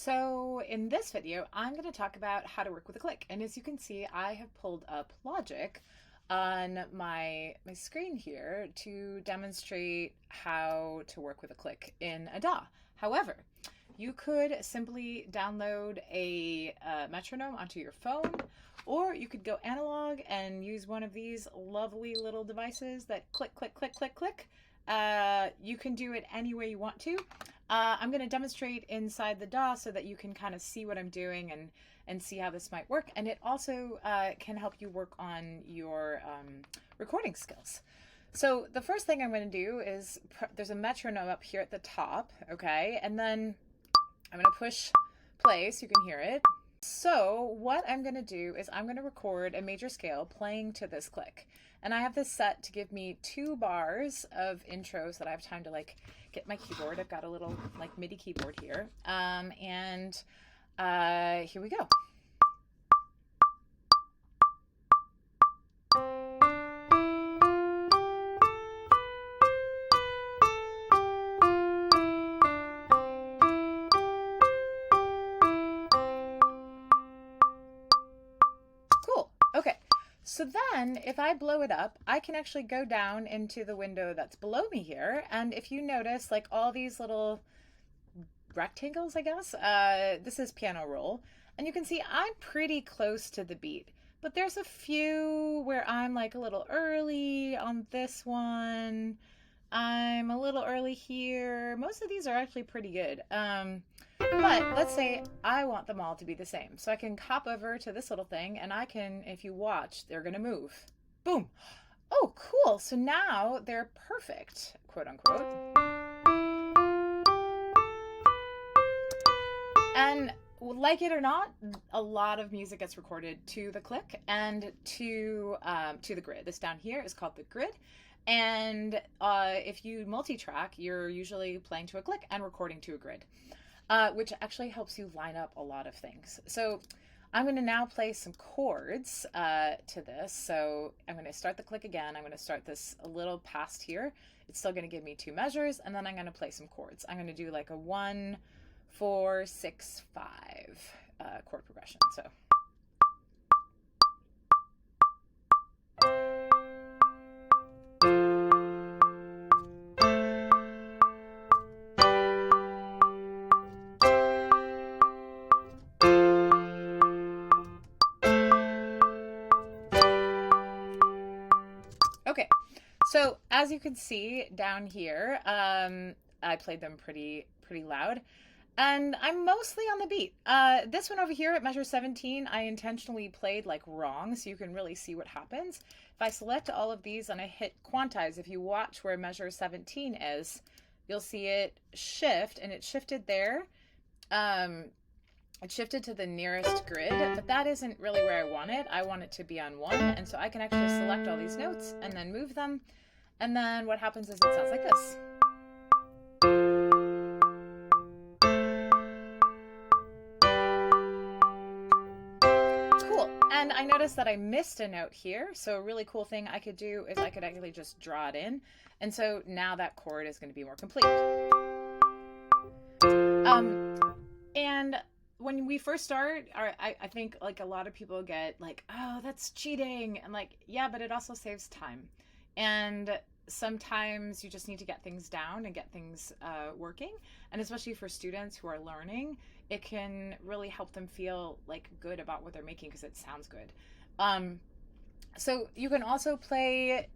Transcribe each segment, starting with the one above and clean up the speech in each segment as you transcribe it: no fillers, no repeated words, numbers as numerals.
So in this video, I'm going to talk about how to work with a click. And as you can see, I have pulled up Logic on my screen here to demonstrate how to work with a click in a DAW. However, you could simply download a metronome onto your phone, or you could go analog and use one of these lovely little devices that click, click, click, click, click. You can do it any way you want to. I'm going to demonstrate inside the DAW so that you can kind of see what I'm doing and see how this might work. And it also can help you work on your recording skills. So the first thing I'm going to do is there's a metronome up here at the top, okay? And then I'm going to push play so you can hear it. So what I'm going to do is I'm going to record a major scale playing to this click. And I have this set to give me 2 bars of intro so that I have time to get my keyboard. I've got a little MIDI keyboard here. Here we go. Cool. Okay. So then if I blow it up, I can actually go down into the window that's below me here. And if you notice, all these little rectangles, I guess, this is piano roll. And you can see I'm pretty close to the beat. But there's a few where I'm a little early on this one. I'm a little early here. Most of these are actually pretty good. But let's say I want them all to be the same. So I can hop over to this little thing and I can, if you watch, they're going to move. Boom. Oh, cool. So now they're perfect, quote unquote. And like it or not, a lot of music gets recorded to the click and to the grid. This down here is called the grid. And if you multi-track, you're usually playing to a click and recording to a grid, which actually helps you line up a lot of things. So I'm going to now play some chords to this. So I'm going to start the click again. I'm going to start this a little past here. It's still going to give me 2 measures, and then I'm going to play some chords. I'm going to do a 1, 4, 6, 5 chord progression. So. Okay, so as you can see down here, I played them pretty loud, and I'm mostly on the beat. This one over here at measure 17, I intentionally played wrong, so you can really see what happens. If I select all of these and I hit quantize, if you watch where measure 17 is, you'll see it shift, and it shifted there. It shifted to the nearest grid, but that isn't really where I want it. I want it to be on 1, and so I can actually select all these notes and then move them, and then what happens is it sounds like this. Cool, and I noticed that I missed a note here, so a really cool thing I could do is I could actually just draw it in, and so now that chord is going to be more complete. And when we first start, I think a lot of people get oh, that's cheating, and yeah, but it also saves time, and sometimes you just need to get things down and get things working, and especially for students who are learning, it can really help them feel good about what they're making because it sounds good. So you can also play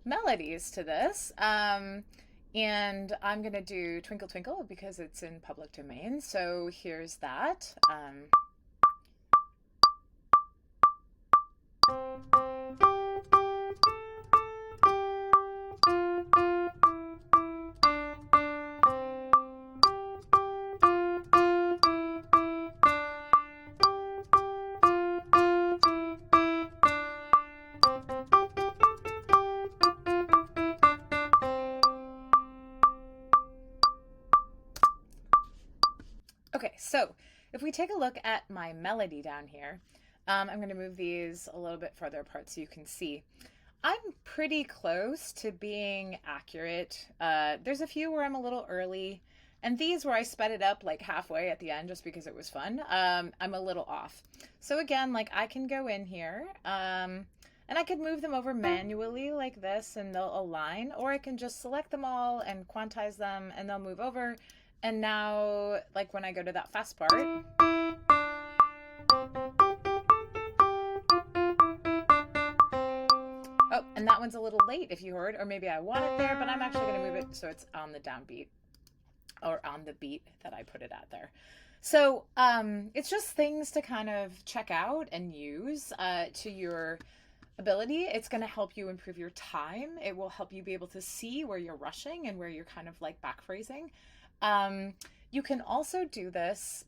melodies to this. And I'm going to do Twinkle Twinkle because it's in public domain. So here's that. Okay, so if we take a look at my melody down here, I'm going to move these a little bit further apart so you can see. I'm pretty close to being accurate. There's a few where I'm a little early, And these where I sped it up like halfway at the end just because it was fun, I'm a little off. So again, like I can go in here, and I could move them over manually like this and they'll align, or I can just select them all and quantize them and they'll move over. And now, like when I go to that fast part, oh, and that one's a little late if you heard, or maybe I want it there, but I'm actually going to move it so it's on the downbeat, or on the beat that I put it at there. So it's just things to kind of check out and use to your ability. It's going to help you improve your time. It will help you be able to see where you're rushing and where you're kind of like back phrasing. You can also do this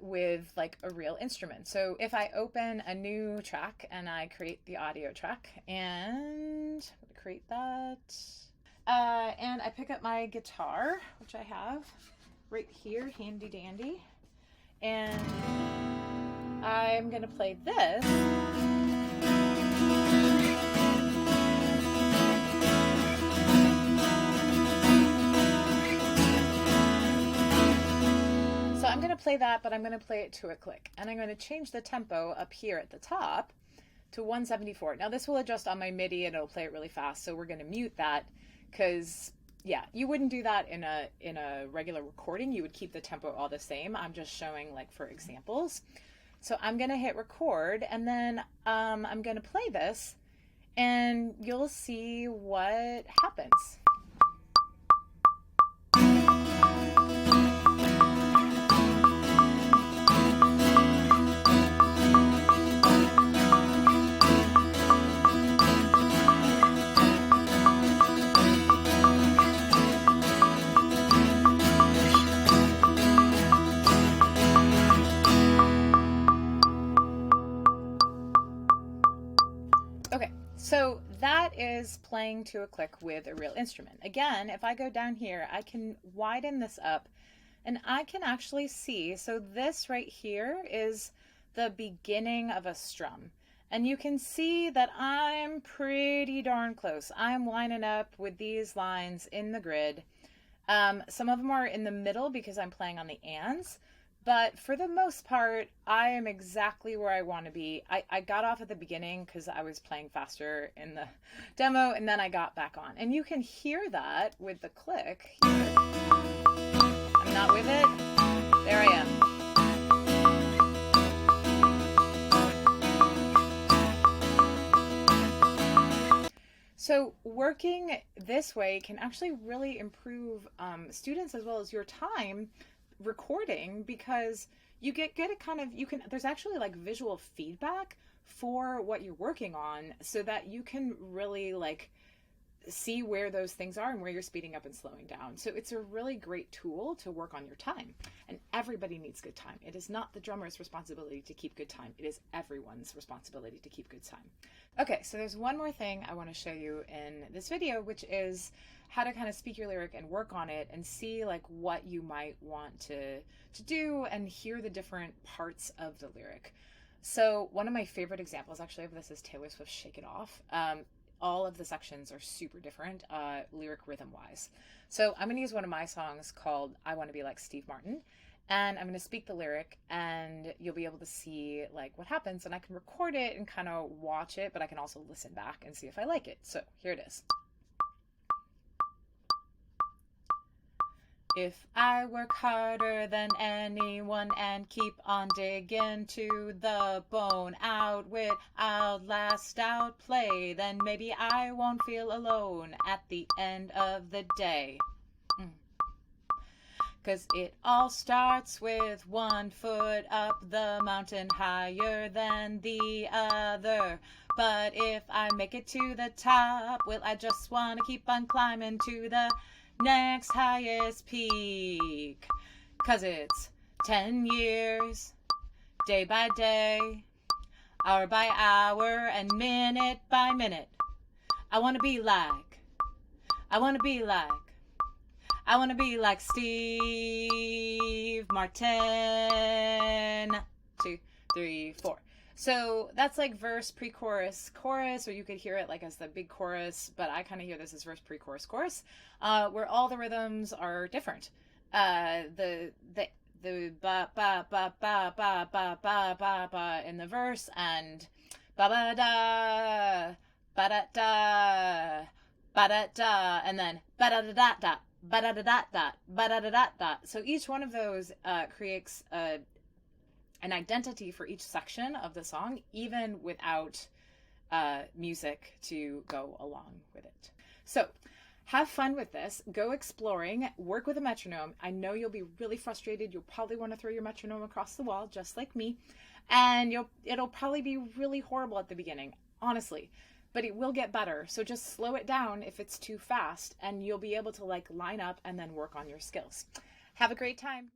with like a real instrument. So if I open a new track and I create the audio track and create that, and I pick up my guitar, which I have right here, handy dandy, and I'm gonna play this. So I'm going to play that, but I'm going to play it to a click. And I'm going to change the tempo up here at the top to 174. Now this will adjust on my MIDI and it'll play it really fast. So we're going to mute that because, yeah, you wouldn't do that in a regular recording. You would keep the tempo all the same. I'm just showing like for examples. So I'm going to hit record and then I'm going to play this and you'll see what happens. Okay, so that is playing to a click with a real instrument. Again, if I go down here, I can widen this up and I can actually see, so this right here is the beginning of a strum. And you can see that I'm pretty darn close. I'm lining up with these lines in the grid. Some of them are in the middle because I'm playing on the ands. But for the most part, I am exactly where I want to be. I got off at the beginning because I was playing faster in the demo, and then I got back on. And you can hear that with the click. Here. I'm not with it. There I am. So working this way can actually really improve students as well as your time recording, because you get a kind of, there's actually like visual feedback for what you're working on so that you can really like see where those things are and where you're speeding up and slowing down. So it's a really great tool to work on your time, and everybody needs good time. It is not the drummer's responsibility to keep good time. It is everyone's responsibility to keep good time. Okay, so there's one more thing I want to show you in this video, which is how to kind of speak your lyric and work on it and see like what you might want to do and hear the different parts of the lyric. So one of my favorite examples actually of this is Taylor Swift's Shake It Off. All of the sections are super different, lyric rhythm wise. So I'm gonna use one of my songs called I Want to Be Like Steve Martin, and I'm gonna speak the lyric and you'll be able to see like what happens, and I can record it and kind of watch it, but I can also listen back and see if I like it. So here it is. If I work harder than anyone and keep on digging to the bone, outwit, outlast, outplay, then maybe I won't feel alone at the end of the day. 'Cause it all starts with one foot up the mountain higher than the other. But if I make it to the top, will I just want to keep on climbing to the next highest peak? 'Cause it's 10 years, day by day, hour by hour, and minute by minute. I want to be like Steve Martin. 2, 3, 4. So that's like verse, pre-chorus, chorus, or you could hear it like as the big chorus, but I kind of hear this as verse, pre-chorus, chorus, where all the rhythms are different. The ba ba ba ba ba ba ba ba ba in the verse, and ba ba da ba da da ba da da, and then ba da da da da ba da da da da ba da da da da. So each one of those creates an identity for each section of the song, even without music to go along with it. So have fun with this. Go exploring. Work with a metronome. I know you'll be really frustrated. You'll probably want to throw your metronome across the wall, just like me. And it'll probably be really horrible at the beginning, honestly. But it will get better. So just slow it down if it's too fast, and you'll be able to like line up and then work on your skills. Have a great time.